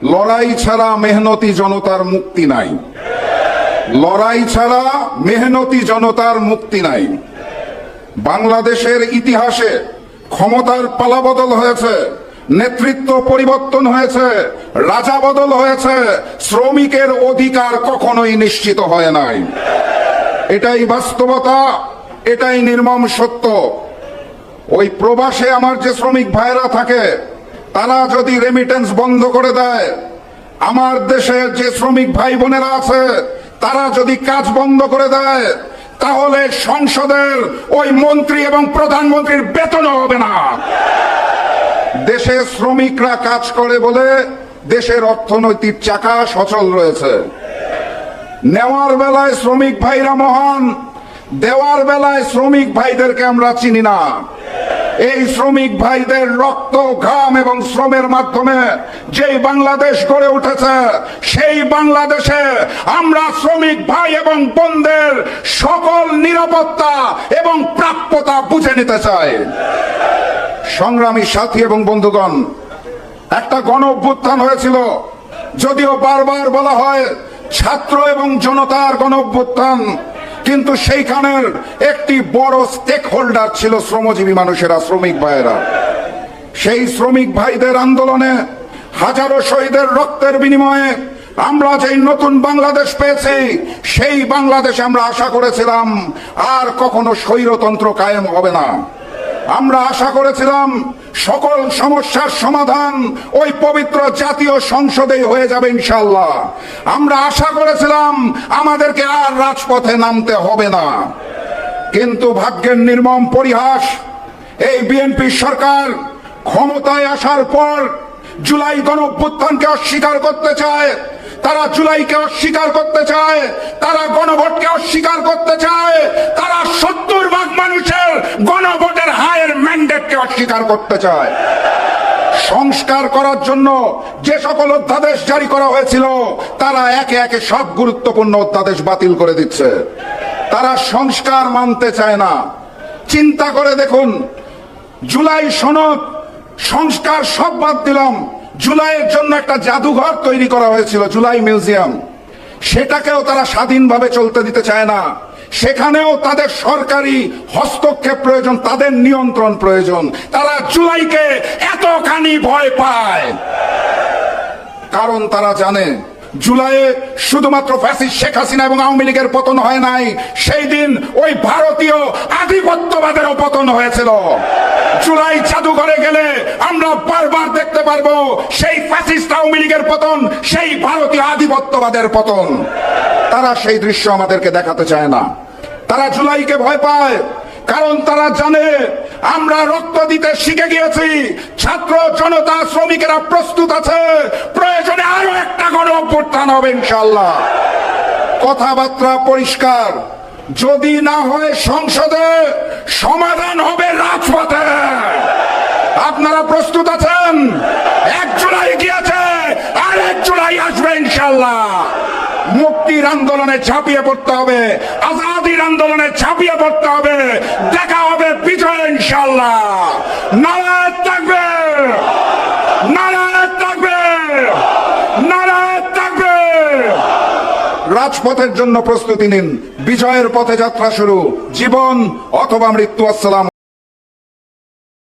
লড়াই ছাড়া মেহনতি জনতার মুক্তি নাই। লড়াই ছাড়া মেহনতি জনতার মুক্তি নাই। বাংলাদেশের ইতিহাসে ক্ষমতার পালাবদল হয়েছে, নেতৃত্ব পরিবর্তন হয়েছে, রাজা বদল হয়েছে, শ্রমিকের অধিকার কখনোই নিশ্চিত হয় নাই। এটাই বাস্তবতা, এটাই নির্মম সত্য। ওই প্রবাসে আমার যে শ্রমিক ভাইরা থাকে, তারা যদি রেমিটেন্স বন্ধ করে দেয়, আমার দেশের যে শ্রমিক ভাই বোনেরা আছে তারা যদি কাজ বন্ধ করে দেয়, তাহলে সংসদের ওই মন্ত্রী এবং প্রধানমন্ত্রীর বেতনও হবে না। দেশে শ্রমিকরা কাজ করে বলে দেশের অর্থনৈতিক চাকা সচল রয়েছে। নেওয়ার বেলায় শ্রমিক ভাইরা মহান, দেওয়ার বেলায় শ্রমিক ভাইদেরকে আমরা চিনি না। এই শ্রমিক ভাইদের রক্ত, ঘাম এবং শ্রমের মাধ্যমে যেই বাংলাদেশ গড়ে উঠেছে, সেই বাংলাদেশে আমরা শ্রমিক ভাই এবং বোনদের সকল নিরাপত্তা এবং প্রাপ্যতা বুঝে নিতে চাই। সংগ্রামী সাথী এবং বন্ধুগণ, একটা গণ অভ্যুত্থান হয়েছিল, যদিও বারবার বলা হয় ছাত্র এবং জনতার গণ অভ্যুত্থান, কিন্তু সেইখানের একটি বড় স্টেক হোল্ডার ছিল শ্রমজীবী মানুষেরা, শ্রমিক ভাইয়েরা। সেই শ্রমিক ভাইদের আন্দোলনে হাজারো শহীদের রক্তের বিনিময়ে আমরা যেই নতুন বাংলাদেশ পেয়েছি, সেই বাংলাদেশে আমরা আশা করেছিলাম আর কখনো স্বৈরতন্ত্র কায়েম হবে না। আমরা আশা করেছিলাম সকল সমস্যার সমাধান ওই পবিত্র জাতীয় সংসদেই হয়ে যাবে ইনশাআল্লাহ। আমরা আশা করেছিলাম আমাদেরকে আর রাজপথে নামতে হবে না। কিন্তু ভাগ্যের নির্মম পরিহাস, এই বিএনপি সরকার ক্ষমতায় আসার পর জুলাই গণঅভ্যুত্থানকে অস্বীকার করতে চায়, তারা জুলাইকে অস্বীকার করতে চায়, তারা গণভোটকে অস্বীকার করতে চায়, তারা 70% মানুষের গণভোটের হায়ের ম্যান্ডেটকে অস্বীকার করতে চায়। সংস্কার করার জন্য যে সকল অধ্যাদেশ জারি করা হয়েছিল, তারা একে একে সব গুরুত্বপূর্ণ অধ্যাদেশ বাতিল করে দিচ্ছে। তারা সংস্কার মানতে চায় না। চিন্তা করে দেখুন, জুলাই সনদ, সংস্কার সব বাদ দিলাম, জুলাইয়ের জন্য একটা জাদুঘর তৈরি করা হয়েছিল, জুলাই মিউজিয়াম, সেটাকেও তারা স্বাধীনভাবে চলতে দিতে চায় না। সেখানেও তাদের সরকারি হস্তক্ষেপ প্রয়োজন, তাদের নিয়ন্ত্রণ প্রয়োজন। তারা জুলাইকে এতখানি ভয় পায় কারণ তারা জানে জুলাইয়ে শুধুমাত্র ফ্যাসিস্ট শেখ হাসিনা এবং আওয়ামী লীগের পতন হয় নাই, সেই দিন ওই ভারতীয় আধিপত্যবাদেরও পতন হয়েছিল। জুলাই জাদুঘরে গেলে আমরা বারবার দেখতে পারবো সেই ফ্যাসিস্ট আওয়ামী লীগের পতন, সেই ভারতীয় আধিপত্যবাদের পতন। তারা সেই দৃশ্য আমাদেরকে দেখাতে চায় না। তারা জুলাইকে ভয় পায় কারণ তারা জানে আমরা রক্ত দিতে শিখে গিয়েছি। ছাত্র জনতা শ্রমিকেরা প্রস্তুত আছে, প্রয়োজনে আরো একটা গণ অভ্যুত্থান হবে ইনশাআল্লাহ। কথাবার্তা পরিষ্কার, যদি না হয় সংসদে, সমাধান হবে রাজপথে। আপনারা প্রস্তুত আছেন? 1 জুলাই গিয়েছে, আর 1 জুলাই আসবে ইনশাআল্লাহ। মুক্তির আন্দোলনে ঝাঁপিয়ে পড়তে হবে, আজাদির আন্দোলনে ঝাঁপিয়ে পড়তে হবে। দেখা হবে বিজয় ইনশাআল্লাহ। নারায়ে তাকবীর, নারায়ে তাকবীর, নারায়ে তাকবীর। রাজপথের জন্য প্রস্তুতি নিন। বিজয়ের পথে যাত্রা শুরু, জীবন অথবা মৃত্যু। আসসালাম।